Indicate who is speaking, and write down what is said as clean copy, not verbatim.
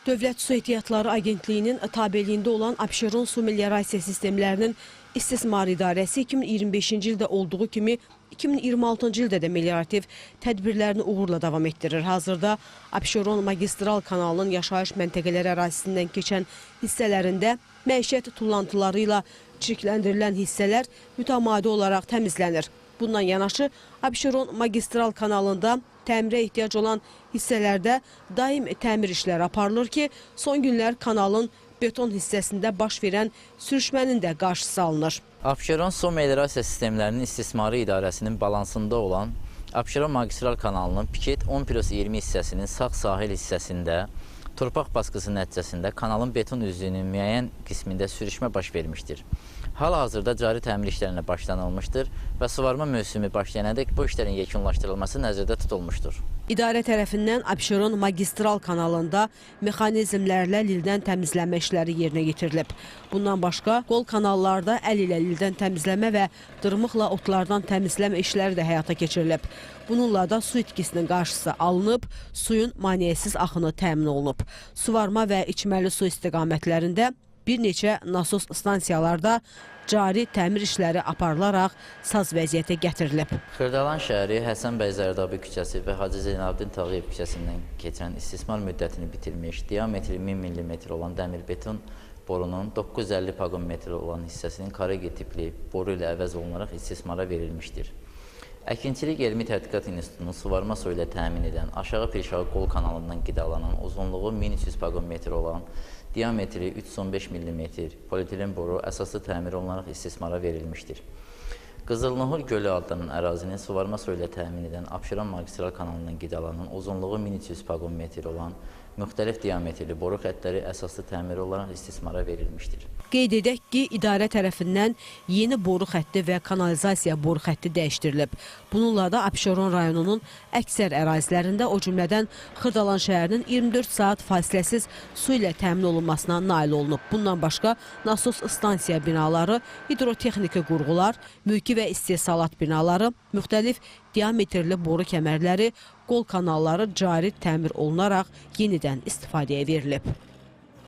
Speaker 1: Dövlət Su Ehtiyatları Agentliyinin tabeliyində olan Abşeron su meliorasiya sistemlərinin istismar idarəsi 2025-ci ildə olduğu kimi 2026-cı ildə də meliorativ tədbirlərini uğurla davam etdirir. Hazırda Abşeron magistral kanalının yaşayış məntəqələri ərazisindən keçən hissələrində məişət tullantıları ilə çirkləndirilən hissələr mütəmadi olaraq təmizlənir. Bundan yanaşı Abşeron magistral kanalında təmirə ehtiyac olan hissələrdə daim təmir işləri aparılır ki, son günlər kanalın beton hissəsində baş verən sürüşmənin də qarşısı alınır.
Speaker 2: Abşeron su meliorasiya sistemlərinin istismarı idarəsinin balansında olan Abşeron magistral kanalının Piket 10+20 hissəsinin sağ sahil hissəsində torpaq baskısı nəticəsində kanalın beton üzlüyünün müəyyən qismində sürüşmə baş vermişdir. Hal-hazırda cari təmir işlərinə başlanılmışdır və suvarma mövsümü başlayanadək bu işlərin yekunlaşdırılması nəzərdə tutulmuşdur.
Speaker 1: İdarə tərəfindən Abşeron magistral kanalında mexanizmlərlə lildən təmizlənmə işləri yerinə yetirilib. Bundan başqa qol kanallarda əl ilə lildən təmizləmə və dırmıqla otlardan təmizləmə işləri də həyata keçirilib. Bununla da su itkisinin qarşısı alınıb, suyun maneəsiz axını təmin olunub. Suvarma və içməli su istiqamətlərində bir neçə nasos stansiyalarda cari təmir işləri aparılaraq saz vəziyyətə gətirilib.
Speaker 2: Xırdalan şəhəri Həsən bəy Zərdabi küçəsi və Hacı Zeynalabdin Tağıyev küçəsindən keçən istismar müddətini bitirmiş, diametri 1000 mm olan dəmir beton borunun 950 pagon metri olan hissəsinin karegi tipli boru ilə əvəz olunaraq istismara verilmişdir. Əkinçilik Elmi Tədqiqat İnstitutunun suvarma su ilə təmin edən aşağı Pirşağı qol kanalından qidalanan uzunluğu 1300 pagon metri olan diametri 315 mm polietilen boru əsaslı təmir olunaraq istismara verilmişdir. Qızılnuhur Gölü adlanan ərazinin suvarma su ilə təmin edən Abşeron magistral kanalından qidalanan uzunluğu 1300 pagon metri olan müxtəlif diametrli boru xəttləri əsaslı təmir olaraq istismara verilmişdir.
Speaker 1: Qeyd edək ki, idarə tərəfindən yeni boru xətti və kanalizasiya boru xətti dəyişdirilib. Bununla da Abşeron rayonunun əksər ərazilərində, o cümlədən Xırdalan şəhərinin 24 saat fasiləsiz su ilə təmin olunmasına nail olunub. Bundan başqa nasos stansiya binaları, hidrotexniki qurğular, mülki və istehsalat binaları, müxtəlif diametrli boru kəmərləri, qol kanalları cari təmir olunaraq yenidən istifadəyə verilib.